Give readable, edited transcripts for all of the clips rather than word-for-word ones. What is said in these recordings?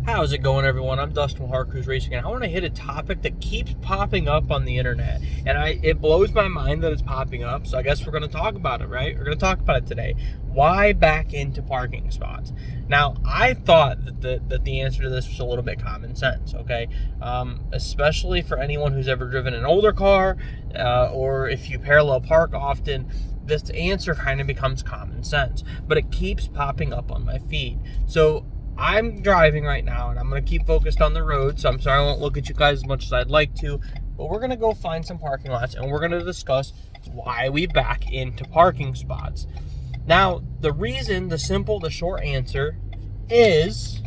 How's it going, everyone? I'm Dustin with Hard Cruise Racing, and I want to hit a topic that keeps popping up on the internet, and it blows my mind that it's popping up. So I guess we're going to talk about it, right? We're going to talk about it today. Why back into parking spots? Now, I thought that the answer to this was a little bit common sense, okay? Especially for anyone who's ever driven an older car, or if you parallel park often. This answer kind of becomes common sense, but it keeps popping up on my feed. So I'm driving right now, and I'm going to keep focused on the road, so I'm sorry I won't look at you guys as much as I'd like to, but we're going to go find some parking lots, and we're going to discuss why we back into parking spots. Now, the short answer is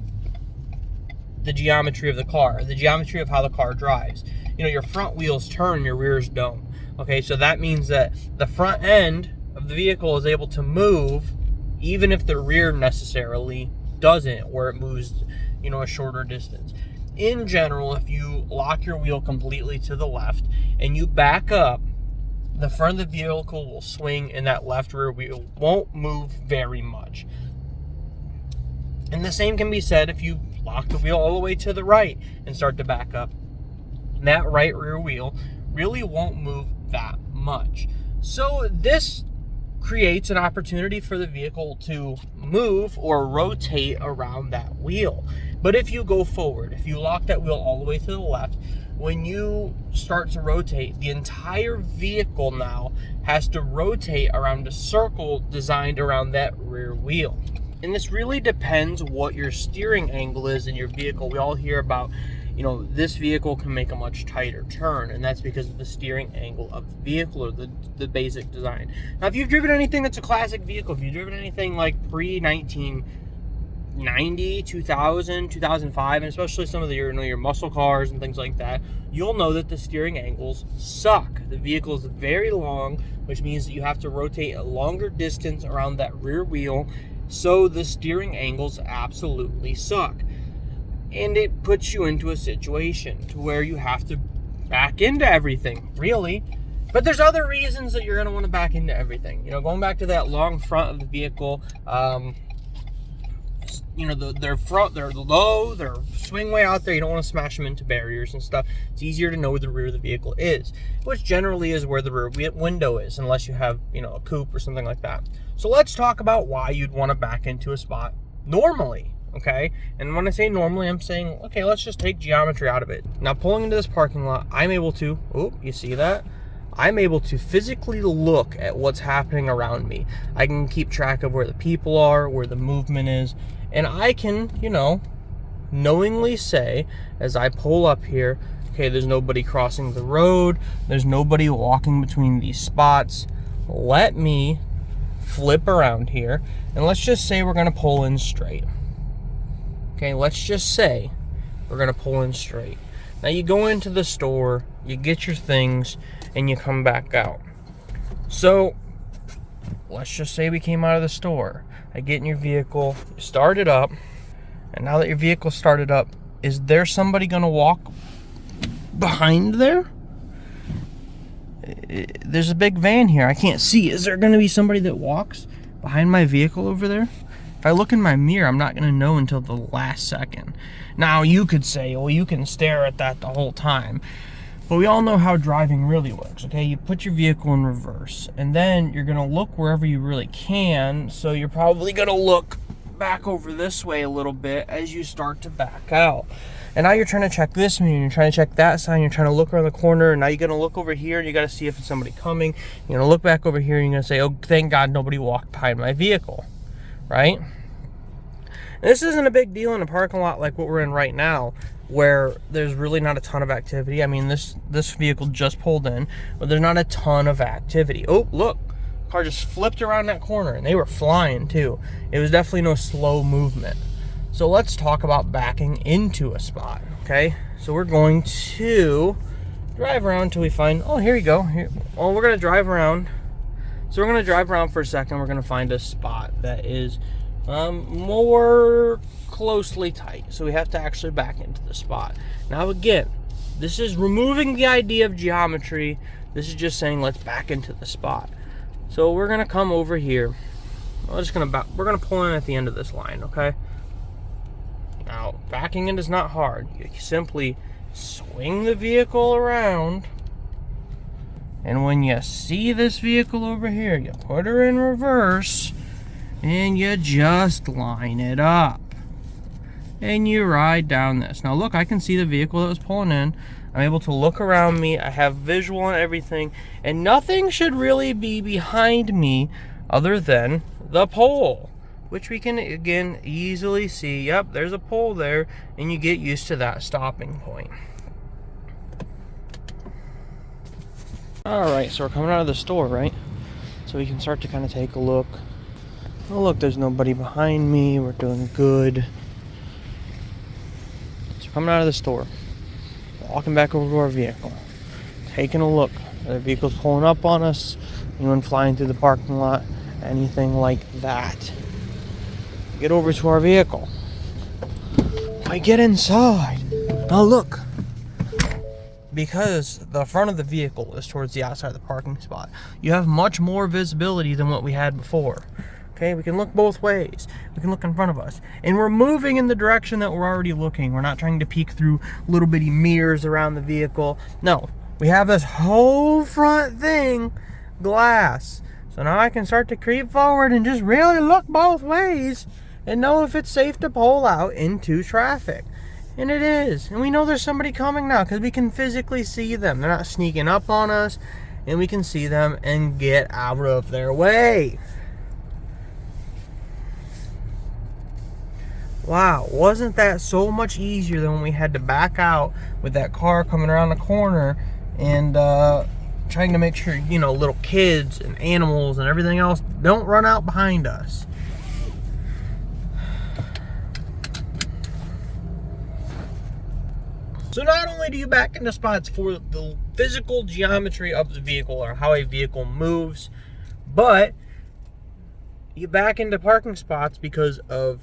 the geometry of the car, the geometry of how the car drives. You know, your front wheels turn, your rears don't. Okay, so that means that the front end of the vehicle is able to move even if the rear necessarily doesn't, where it moves, you know, a shorter distance. In general, if you lock your wheel completely to the left and you back up, the front of the vehicle will swing and that left rear wheel won't move very much. And the same can be said if you lock the wheel all the way to the right and start to back up. That right rear wheel really won't move that much. So this creates an opportunity for the vehicle to move or rotate around that wheel. But if you go forward, if you lock that wheel all the way to the left, when you start to rotate, the entire vehicle now has to rotate around a circle designed around that rear wheel. And this really depends what your steering angle is in your vehicle. We all hear about, you know, this vehicle can make a much tighter turn, and that's because of the steering angle of the vehicle or the basic design. Now, if you've driven anything that's a classic vehicle, if you've driven anything like pre-1990, 2000, 2005, and especially some of the, your muscle cars and things like that, you'll know that the steering angles suck. The vehicle is very long, which means that you have to rotate a longer distance around that rear wheel, so the steering angles absolutely suck. And it puts you into a situation to where you have to back into everything, really. But there's other reasons that you're going to want to back into everything. You know, going back to that long front of the vehicle, you know, they're low, they're swing way out there. You don't want to smash them into barriers and stuff. It's easier to know where the rear of the vehicle is, which generally is where the rear window is, unless you have, you know, a coupe or something like that. So let's talk about why you'd want to back into a spot normally. Okay, and when I say normally, I'm saying, okay, let's just take geometry out of it. Now, pulling into this parking lot, I'm able to, you see that? I'm able to physically look at what's happening around me. I can keep track of where the people are, where the movement is, and I can, you know, knowingly say, as I pull up here, okay, there's nobody crossing the road, there's nobody walking between these spots. Let me flip around here, and let's just say we're gonna pull in straight. Okay, let's just say we're going to pull in straight. Now, you go into the store, you get your things, and you come back out. So, let's just say we came out of the store. I get in your vehicle, you start it up, and now that your vehicle started up, is there somebody going to walk behind there? There's a big van here. I can't see. Is there going to be somebody that walks behind my vehicle over there? If I look in my mirror, I'm not going to know until the last second. Now, you could say, well, you can stare at that the whole time. But we all know how driving really works, okay? You put your vehicle in reverse, and then you're going to look wherever you really can. So you're probably going to look back over this way a little bit as you start to back out. And now you're trying to check this mirror, you're trying to check that side, you're trying to look around the corner, and now you're going to look over here, and you got to see if it's somebody coming. You're going to look back over here, and you're going to say, oh, thank God nobody walked behind my vehicle. Right? And this isn't a big deal in a parking lot like what we're in right now, where there's really not a ton of activity. I mean, this vehicle just pulled in, but there's not a ton of activity. Oh, look, car just flipped around that corner, and they were flying too. It was definitely no slow movement. So let's talk about backing into a spot, okay? So we're going to drive around until we find, oh, here we go. Well, we're going to drive around. So we're going to drive around for a second. We're going to find a spot that is more closely tight. So we have to actually back into the spot. Now, again, this is removing the idea of geometry. This is just saying let's back into the spot. So we're going to come over here. We're going to pull in at the end of this line, okay? Now, Now, backing in is not hard. You simply swing the vehicle around, and when you see this vehicle over here, you put her in reverse, and you just line it up. And you ride down this. Now look, I can see the vehicle that was pulling in. I'm able to look around me. I have visual and everything. And nothing should really be behind me other than the pole, which we can, again, easily see. Yep, there's a pole there, and you get used to that stopping point. All right, so we're coming out of the store, right? So we can start to kind of take a look. Oh, look, there's nobody behind me. We're doing good. So coming out of the store, walking back over to our vehicle, taking a look. The vehicle's pulling up on us, anyone flying through the parking lot, anything like that. Get over to our vehicle. I get inside. Now look, because the front of the vehicle is towards the outside of the parking spot, you have much more visibility than what we had before. Okay, we can look both ways. We can look in front of us. And we're moving in the direction that we're already looking. We're not trying to peek through little bitty mirrors around the vehicle. No, we have this whole front thing glass. So now I can start to creep forward and just really look both ways and know if it's safe to pull out into traffic. And it is. And we know there's somebody coming now because we can physically see them. They're not sneaking up on us, and we can see them and get out of their way. Wow, wasn't that so much easier than when we had to back out with that car coming around the corner and trying to make sure, you know, little kids and animals and everything else don't run out behind us. So not only do you back into spots for the physical geometry of the vehicle or how a vehicle moves, but you back into parking spots because of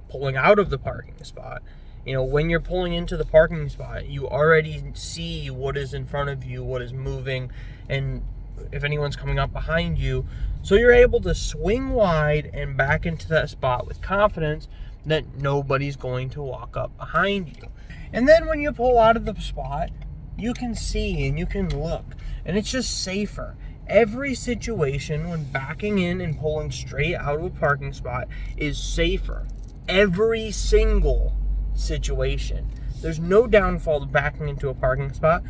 pulling out of the parking spot. You know, when you're pulling into the parking spot, you already see what is in front of you, what is moving, and if anyone's coming up behind you. So you're able to swing wide and back into that spot with confidence that nobody's going to walk up behind you. And then when you pull out of the spot, you can see and you can look, and it's just safer. Every situation when backing in and pulling straight out of a parking spot is safer. Every single situation. There's no downfall to backing into a parking spot.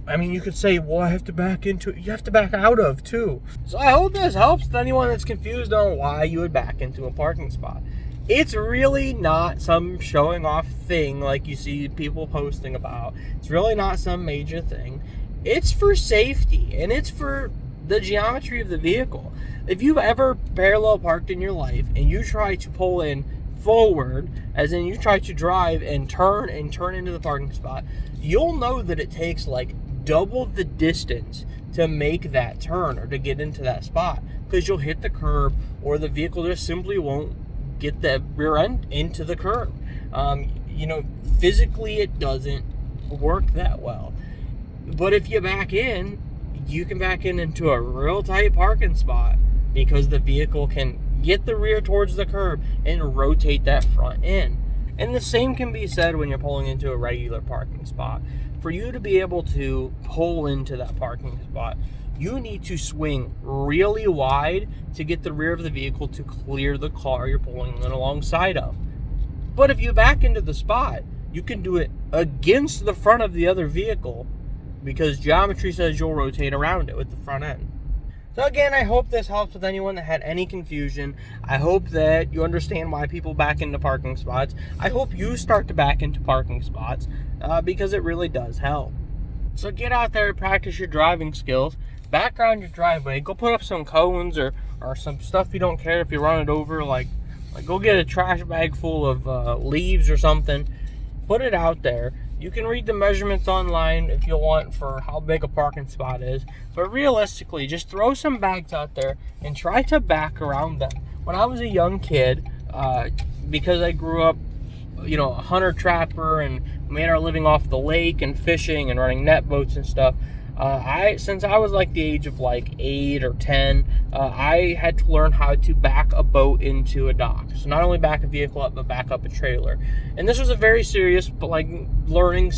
I mean, you could say, well, I have to back into it. You have to back out of, too. So I hope this helps anyone that's confused on why you would back into a parking spot. It's really not some showing off thing like you see people posting about. It's really not some major thing. It's for safety, and it's for the geometry of the vehicle. If you've ever parallel parked in your life and you try to pull in forward, as in you try to drive and turn into the parking spot, you'll know that it takes like double the distance to make that turn or to get into that spot, because you'll hit the curb or the vehicle just simply won't get the rear end into the curb. You know, physically it doesn't work that well. But if you back in, you can back in into a real tight parking spot because the vehicle can get the rear towards the curb and rotate that front in. And the same can be said when you're pulling into a regular parking spot. For you to be able to pull into that parking spot, you need to swing really wide to get the rear of the vehicle to clear the car you're pulling in alongside of. But if you back into the spot, you can do it against the front of the other vehicle because geometry says you'll rotate around it with the front end. So again, I hope this helps with anyone that had any confusion. I hope that you understand why people back into parking spots. I hope you start to back into parking spots because it really does help. So get out there and practice your driving skills. Back around your driveway. Go put up some cones or some stuff you don't care if you run it over. Like go get a trash bag full of leaves or something. Put it out there. You can read the measurements online if you want for how big a parking spot is. But realistically, just throw some bags out there and try to back around them. When I was a young kid, because I grew up, you know, a hunter-trapper and made our living off the lake and fishing and running net boats and stuff, Since I was like the age of like 8 or 10, I had to learn how to back a boat into a dock. So not only back a vehicle up, but back up a trailer. And this was a very serious, but like learning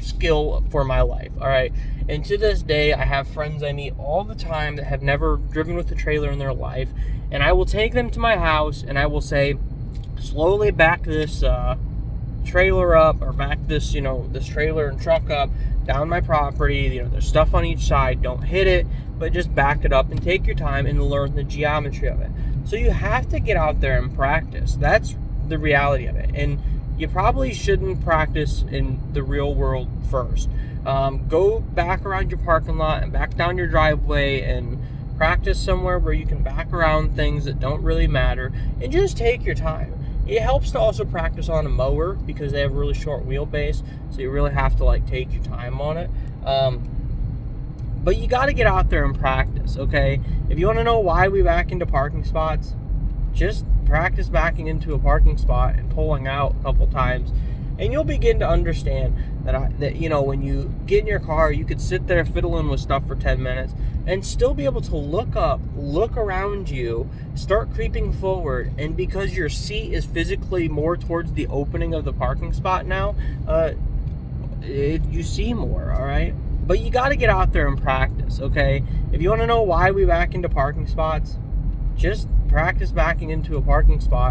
skill for my life. All right. And to this day, I have friends I meet all the time that have never driven with a trailer in their life. And I will take them to my house and I will say, slowly back this trailer up, or back this, this trailer and truck up down my property. There's stuff on each side. Don't hit it, but just back it up and take your time and learn the geometry of it. So you have to get out there and practice. That's the reality of it. And you probably shouldn't practice in the real world first. Go back around your parking lot and back down your driveway and practice somewhere where you can back around things that don't really matter, and just take your time. It helps to also practice on a mower because they have a really short wheelbase, so you really have to like take your time on it. But you got to get out there and practice, okay? If you want to know why we back into parking spots, just practice backing into a parking spot and pulling out a couple times, and you'll begin to understand that when you get in your car, you could sit there fiddling with stuff for 10 minutes and still be able to look up, look around you, start creeping forward, and because your seat is physically more towards the opening of the parking spot now, you see more, all right? But you got to get out there and practice, okay? If you want to know why we back into parking spots, just practice backing into a parking spot